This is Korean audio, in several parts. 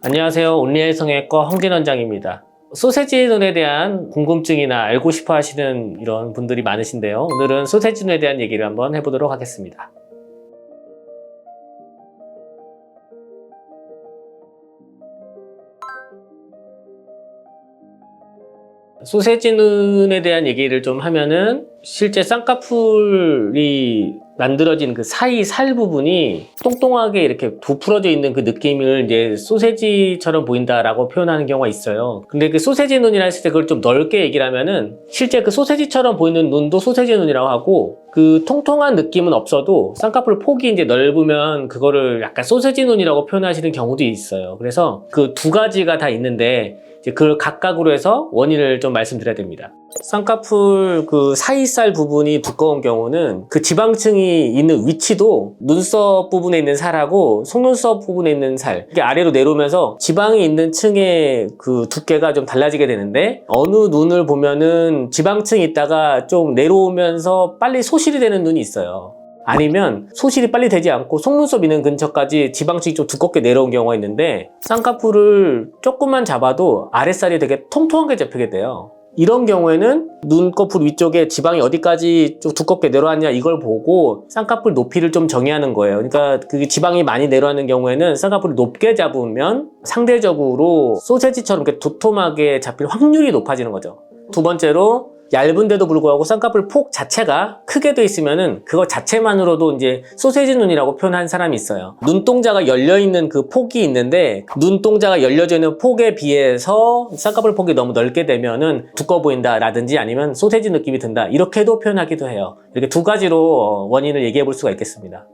안녕하세요. 온리알 성형외과 황진 원장입니다. 소세지 눈에 대한 궁금증이나 알고 싶어 하시는 이런 분들이 많으신데요. 오늘은 소세지 눈에 대한 얘기를 한번 해보도록 하겠습니다. 소세지 눈에 대한 얘기를 좀 하면은 실제 쌍꺼풀이 만들어진 그 사이 살 부분이 똥똥하게 이렇게 부풀어져 있는 그 느낌을 이제 소세지처럼 보인다라고 표현하는 경우가 있어요. 근데 그 소세지 눈이라 했을 때 그걸 좀 넓게 얘기를 하면은 실제 그 소세지처럼 보이는 눈도 소세지 눈이라고 하고, 그 통통한 느낌은 없어도 쌍꺼풀 폭이 이제 넓으면 그거를 약간 소세지 눈이라고 표현하시는 경우도 있어요. 그래서 그 두 가지가 다 있는데 이제 그 각각으로 해서 원인을 좀 말씀드려야 됩니다. 쌍꺼풀 그 사이살 부분이 두꺼운 경우는 그 지방층이 있는 위치도 눈썹 부분에 있는 살하고 속눈썹 부분에 있는 살, 이게 아래로 내려오면서 지방이 있는 층의 그 두께가 좀 달라지게 되는데, 어느 눈을 보면은 지방층이 있다가 좀 내려오면서 빨리 소실이 되는 눈이 있어요. 아니면 소실이 빨리 되지 않고 속눈썹 있는 근처까지 지방층이 좀 두껍게 내려온 경우가 있는데, 쌍꺼풀을 조금만 잡아도 아랫살이 되게 통통하게 잡히게 돼요. 이런 경우에는 눈꺼풀 위쪽에 지방이 어디까지 좀 두껍게 내려왔냐 이걸 보고 쌍꺼풀 높이를 좀 정의하는 거예요. 그러니까 그 지방이 많이 내려가는 경우에는 쌍꺼풀이 높게 잡으면 상대적으로 소세지처럼 이렇게 도톰하게 잡힐 확률이 높아지는 거죠. 두 번째로, 얇은데도 불구하고 쌍꺼풀 폭 자체가 크게 돼 있으면은 그거 자체만으로도 이제 소세지 눈이라고 표현한 사람이 있어요. 눈동자가 열려있는 그 폭이 있는데, 눈동자가 열려져 있는 폭에 비해서 쌍꺼풀 폭이 너무 넓게 되면은 두꺼워 보인다 라든지 아니면 소세지 느낌이 든다, 이렇게도 표현하기도 해요. 이렇게 두 가지로 원인을 얘기해 볼 수가 있겠습니다.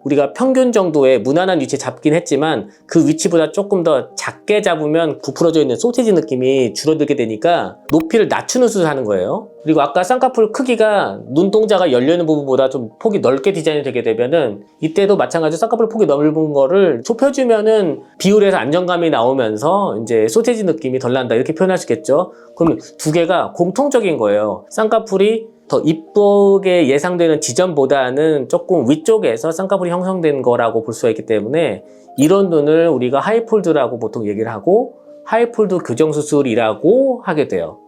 우리가 평균 정도의 무난한 위치에 잡긴 했지만 그 위치보다 조금 더 작게 잡으면 부풀어져 있는 소세지 느낌이 줄어들게 되니까 높이를 낮추는 수술을 하는 거예요. 그리고 아까 쌍꺼풀 크기가 눈동자가 열려있는 부분보다 좀 폭이 넓게 디자인이 되게 되면은 이때도 마찬가지로 쌍꺼풀 폭이 넓은 거를 좁혀주면은 비율에서 안정감이 나오면서 이제 소세지 느낌이 덜 난다, 이렇게 표현할 수 있겠죠. 그러면 두 개가 공통적인 거예요. 쌍꺼풀이 더 이쁘게 예상되는 지점보다는 조금 위쪽에서 쌍꺼풀이 형성된 거라고 볼 수가 있기 때문에 이런 눈을 우리가 하이폴드라고 보통 얘기를 하고 하이폴드 교정수술이라고 하게 돼요.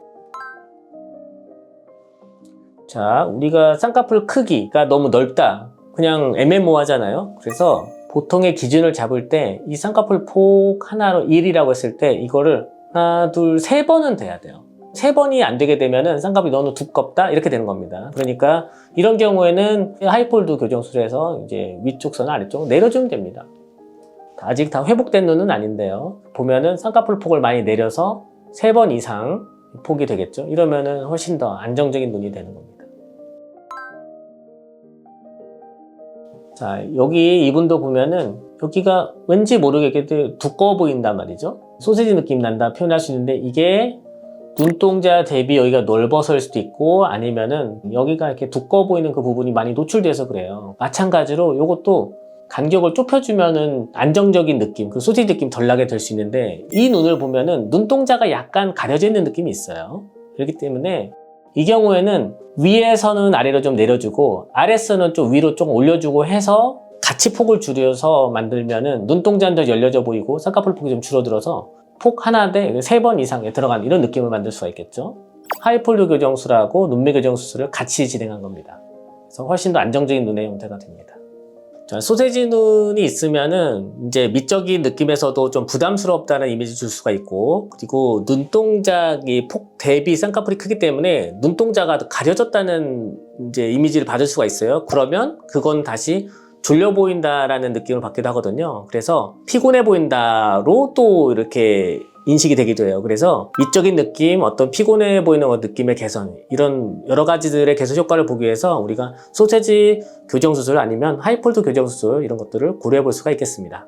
자, 우리가 쌍꺼풀 크기가 너무 넓다, 그냥 애매모호하잖아요. 그래서 보통의 기준을 잡을 때 이 쌍꺼풀 폭 하나로 1이라고 했을 때 이거를 하나, 둘, 세 번은 돼야 돼요. 세 번이 안 되게 되면은 쌍꺼풀이 너무 두껍다, 이렇게 되는 겁니다. 그러니까 이런 경우에는 하이폴드 교정술에서 이제 위쪽 선 아래쪽 내려주면 됩니다. 아직 다 회복된 눈은 아닌데요. 보면은 쌍꺼풀 폭을 많이 내려서 3번 이상 폭이 되겠죠. 이러면은 훨씬 더 안정적인 눈이 되는 겁니다. 자, 여기 이분도 보면은 여기가 왠지 모르게 두꺼워 보인단 말이죠. 소세지 느낌 난다 표현할 수 있는데, 이게 눈동자 대비 여기가 넓어서일 수도 있고, 아니면은 여기가 이렇게 두꺼워 보이는 그 부분이 많이 노출돼서 그래요. 마찬가지로 이것도 간격을 좁혀주면은 안정적인 느낌, 그 소세지 느낌 덜 나게 될 수 있는데, 이 눈을 보면은 눈동자가 약간 가려져 있는 느낌이 있어요. 그렇기 때문에 이 경우에는 위에서는 아래로 좀 내려주고 아래서는 좀 위로 좀 올려주고 해서 같이 폭을 줄여서 만들면은 눈동자는 더 열려져 보이고 쌍꺼풀 폭이 좀 줄어들어서 폭 하나 대 3번 이상에 들어간 이런 느낌을 만들 수가 있겠죠. 하이폴드 교정술하고 눈매 교정 수술을 같이 진행한 겁니다. 그래서 훨씬 더 안정적인 눈의 형태가 됩니다. 자, 소세지 눈이 있으면은 이제 미적인 느낌에서도 좀 부담스럽다는 이미지 줄 수가 있고, 그리고 눈동자의 폭 대비 쌍꺼풀이 크기 때문에 눈동자가 가려졌다는 이제 이미지를 받을 수가 있어요. 그러면 그건 다시 졸려 보인다라는 느낌을 받기도 하거든요. 그래서 피곤해 보인다로 또 이렇게 인식이 되기도 해요. 그래서 미적인 느낌, 어떤 피곤해 보이는 느낌의 개선, 이런 여러 가지들의 개선 효과를 보기 위해서 우리가 소세지 교정수술 아니면 하이폴드 교정수술, 이런 것들을 고려해 볼 수가 있겠습니다.